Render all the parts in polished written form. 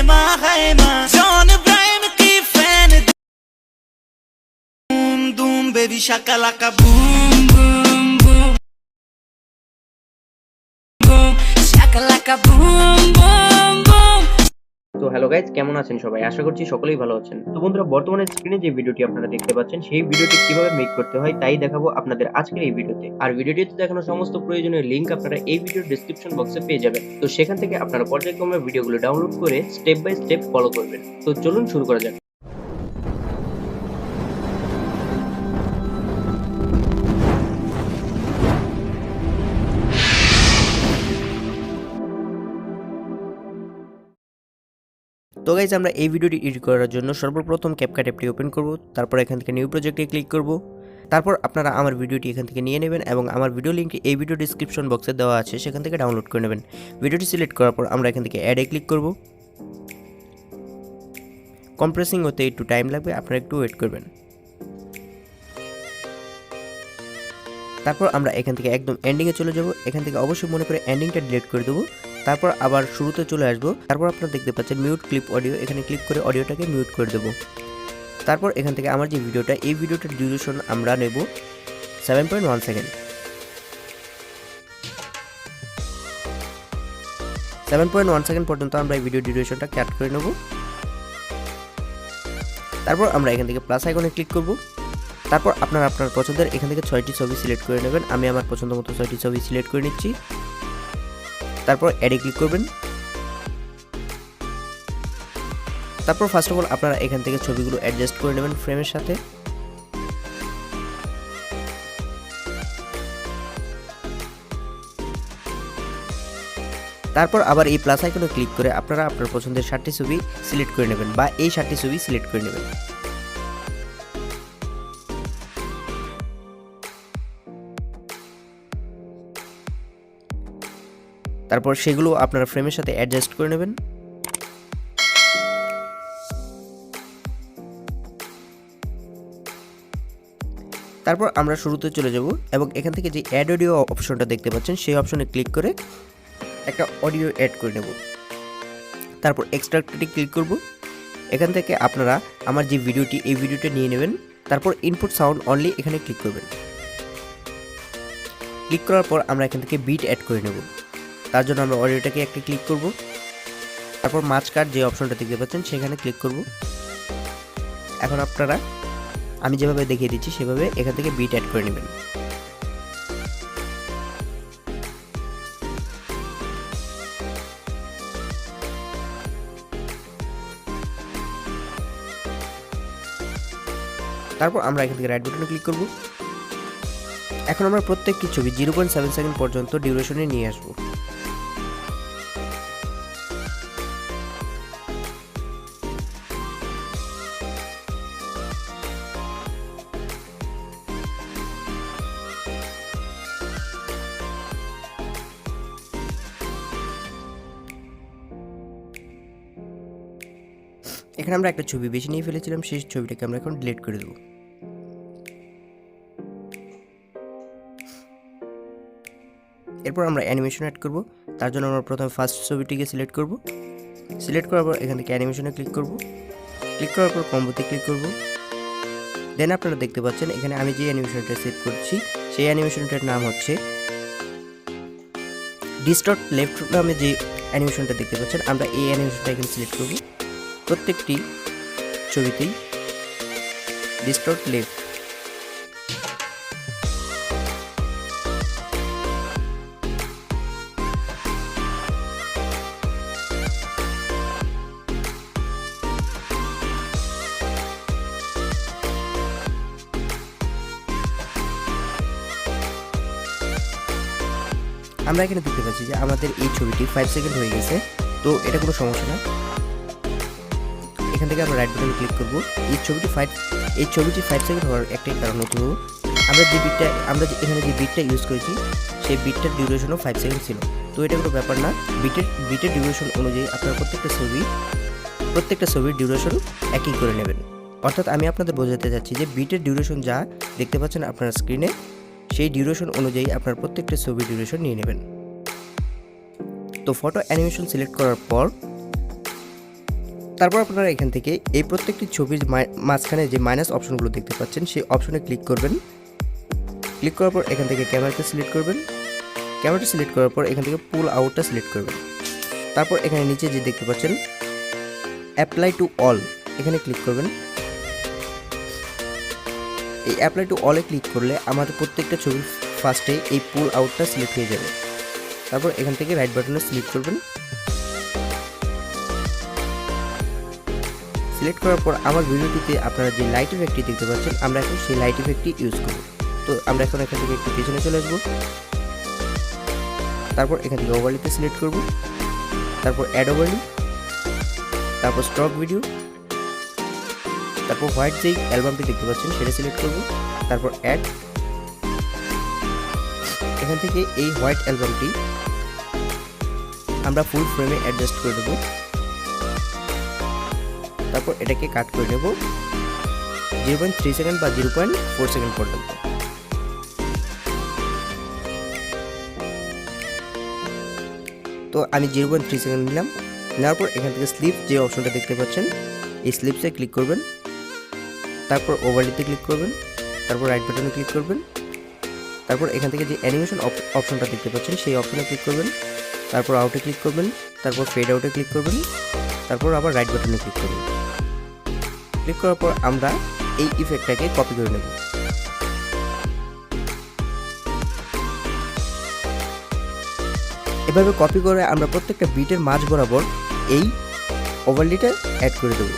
खैमा खैमा John Brian की fan Dhoom Dhoom baby shaka laka boom boom boom boom shaka laka boom boom boom. তো hello guys, কেমন আছেন সবাই? আশা করছি সকলেই ভালো আছেন। তো বন্ধুরা, বর্তমানে স্ক্রিনে যে ভিডিওটি আপনারা দেখতে পাচ্ছেন সেই ভিডিওটি কিভাবে মেক করতে হয় তাই দেখাবো আপনাদের আজকের এই ভিডিওতে। আর ভিডিওটিতে দেখানো সমস্ত প্রয়োজনীয় লিংক আপনারা এই ভিডিওর ডেসক্রিপশন বক্সে পেয়ে যাবেন। তো সেখান থেকে আপনারা পর্যায়ক্রমে ভিডিওগুলো ডাউনলোড করে স্টেপ বাই স্টেপ ফলো করবেন। তো চলুন শুরু করা যাক। তো গাইজ, আমরা এই ভিডিওটি এডিট করার জন্য সর্বপ্রথম CapCut অ্যাপটি ওপেন করব, তারপর এখান থেকে নিউ প্রজেক্টে ক্লিক করব। তারপর আপনারা আমার ভিডিওটি এখান থেকে নিয়ে নেবেন এবং আমার ভিডিও লিঙ্কটি এই ভিডিও ডেসক্রিপশন বক্সে দেওয়া আছে, সেখান থেকে ডাউনলোড করে নেবেন। ভিডিওটি সিলেক্ট করার পর আমরা এখান থেকে অ্যাডে ক্লিক করব। কম্প্রেসিং হতে একটু টাইম লাগবে, আপনারা একটু ওয়েট করবেন। তারপর আমরা এখান থেকে একদম এন্ডিংয়ে চলে যাব। এখান থেকে অবশ্যই মনে করে এন্ডিংটা ডিলিট করে দেবো। তারপর আবার শুরুতে চলে আসবো। তারপর আপনারা দেখতে পাচ্ছেন মিউট ক্লিপ অডিও, এখানে ক্লিক করে অডিওটাকে মিউট করে দেবো। তারপর এখান থেকে আমার যে ভিডিওটা, এই ভিডিওটার ডিউরেশন আমরা নেব 7.1 সেকেন্ড। 7.1 সেকেন্ড পর্যন্ত আমরা এই ভিডিও ডিউরেশনটা কাট করে নেব। তারপর আমরা এখান থেকে প্লাস আইকনে ক্লিক করব। তারপর আপনার পছন্দের এখান থেকে 6টি ছবি সিলেক্ট করে নেবেন। আমি আমার পছন্দ মতো 6টি ছবি সিলেক্ট করে নিচ্ছি। তারপর অ্যাডে ক্লিক করবেন। তারপর ফার্স্ট অফ অল আপনারা এখান থেকে ছবিগুলো অ্যাডজাস্ট করে নেবেন ফ্রেমের সাথে। তারপর আবার এই প্লাস আইকনে ক্লিক করে আপনারা আপনার পছন্দের 7টি ছবি সিলেক্ট করে নেবেন বা এই 7টি ছবি সিলেক্ট করে নেবেন। তারপর সেগুলো আপনারা ফ্রেমের সাথে অ্যাডজাস্ট করে নেবেন। তারপর আমরা শুরুতে চলে যাব এবং এখান থেকে যে অ্যাড অডিও অপশনটা দেখতে পাচ্ছেন সেই অপশনে ক্লিক করে একটা অডিও অ্যাড করে নেব। তারপর এক্সট্রাক্টে ক্লিক করব। এখান থেকে আপনারা আমার যে ভিডিওটি, এই ভিডিওটা নিয়ে নেবেন। তারপর ইনপুট সাউন্ড অনলি এখানে ক্লিক করবেন। ক্লিক করার পর আমরা এখান থেকে বিট অ্যাড করে নেব। তার জন্য আমরা অডিওটাকে একটা ক্লিক করব। তারপর মাঝখান যে অপশনটা দেখতে পাচ্ছেন সেখানে ক্লিক করব। এখন আপনারা আমি যেভাবে দেখিয়ে দিচ্ছি সেভাবে এখান থেকে বিট অ্যাড করে নেবেন। তারপর আমরা এখান থেকে রাইট বাটনে ক্লিক করব। এখন আমরা প্রত্যেকটি ছবি 0.7 সেকেন্ড পর্যন্ত ডিউরেশনে নিয়ে আসবো। এখানে আমরা একটা ছবি বেশি নিয়ে ফেলেছিলাম, সেই ছবিটাকে আমরা এখন ডিলিট করে দেব। এরপর আমরা অ্যানিমেশন অ্যাড করব। তার জন্য আমরা প্রথমে ফার্স্ট ছবিটিকে সিলেক্ট করব। সিলেক্ট করার পর এখান থেকে অ্যানিমেশনে ক্লিক করব। ক্লিক করার পর কম্বোতে ক্লিক করব। দেন আপনারা দেখতে পাচ্ছেন এখানে আমি যে অ্যানিমেশনটা সেট করছি সেই অ্যানিমেশনটার নাম হচ্ছে ডিস্টর্ট লেফট নামে যে অ্যানিমেশনটা দেখতে পাচ্ছেন, আমরা এই অ্যানিমেশনটা এখানে সিলেক্ট করব। প্রত্যেকটি ছবিতেই ডিস্টর্ট লেফট। আমরা এখানে দেখতে পাচ্ছি যে আমাদের এই ছবিটি 5 সেকেন্ড হয়ে গেছে, তো এটা কোনো সমস্যা না। এখান থেকে আমরা রাইট বাটনে ক্লিক করব। এই ছবিটি 5 সেকেন্ড হওয়ার একটাই কারণ হলো আমরা এখানে যে বিটটা ইউজ করেছি সেই বিটটার ডিউরেশনও 5 সেকেন্ড ছিল। তো এটা কোনো ব্যাপার না, বিটের ডিউরেশন অনুযায়ী আপনারা প্রত্যেকটা ছবির ডিউরেশন একই করে নেবেন। অর্থাৎ আমি আপনাদের বোঝাতে চাচ্ছি যে বিটের ডিউরেশন যা দেখতে পাচ্ছেন আপনার স্ক্রিনে, সেই ডিউরেশন অনুযায়ী আপনার প্রত্যেকটা ছবির ডিউরেশন নিয়ে নেবেন। তো ফটো অ্যানিমেশন সিলেক্ট করার পর তারপর আপনারা এখান থেকে এই প্রত্যেকটি ছবির মাঝখানে যে মাইনাস অপশনগুলো দেখতে পাচ্ছেন সেই অপশনে ক্লিক করবেন। ক্লিক করার পর এখান থেকে ক্যামেরাটা সিলেক্ট করবেন। ক্যামেরাটা সিলেক্ট করার পর এখান থেকে পুল আউটটা সিলেক্ট করবেন। তারপর এখানে নিচে যে দেখতে পাচ্ছেন অ্যাপ্লাই টু অল, এখানে ক্লিক করবেন। এই অ্যাপ্লাই টু অলে ক্লিক করলে আমাদের প্রত্যেকটা ছবির ফার্স্টে এই পুল আউটটা সিলেক্ট হয়ে যাবে। তারপর এখান থেকে রাইট বাটনে সিলেক্ট করবেন। সিলেক্ট করার পর আমার ভিডিওটিতে আপনারা যে লাইট ইফেক্টটি দেখতে পাচ্ছেন আমরা এখন সেই লাইট ইফেক্টটি ইউজ করব। তো আমরা এখন এখান থেকে একটু পিছনে চলে আসবো। তারপর এখান থেকে ওভারলিতে সিলেক্ট করব। তারপর অ্যাড ওভারলি, তারপর স্টক ভিডিও, তারপর হোয়াইট যেই অ্যালবামটি দেখতে পাচ্ছেন সেটা সিলেক্ট করব। তারপর অ্যাড, এখান থেকে এই হোয়াইট অ্যালবামটি আমরা ফুল ফ্রেমে অ্যাডজাস্ট করে দেব। তারপর এটাকে কাট করে নেব 0.3 সেকেন্ড বা 0.4 সেকেন্ড পর্যন্ত। তো আমি 0.3 সেকেন্ড নিলাম। নেওয়ার পর এখান থেকে স্লিপ যে অপশনটা দেখতে পাচ্ছেন এই স্লিপসে ক্লিক করবেন। তারপর ওভারলিতে ক্লিক করবেন। তারপর রাইট বাটনে ক্লিক করবেন। তারপর এখান থেকে যে অ্যানিমেশন অপশনটা দেখতে পাচ্ছেন সেই অপশনে ক্লিক করবেন। তারপর আউটে ক্লিক করবেন। তারপর ফেড আউটে ক্লিক করবেন। তারপর আবার রাইট বাটনে ক্লিক করবেন। ক্লিক করার পর আমরা এই ইফেক্টটাকে কপি করে নেব। এভাবে কপি করে আমরা প্রত্যেকটা বিটের মাঝ বরাবর এই ওভারলিটা অ্যাড করে দেব।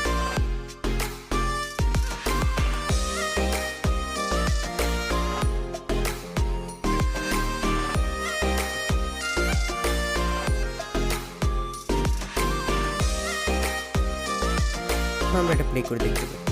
আমরা এটা প্লে করে দেখতে পাবো।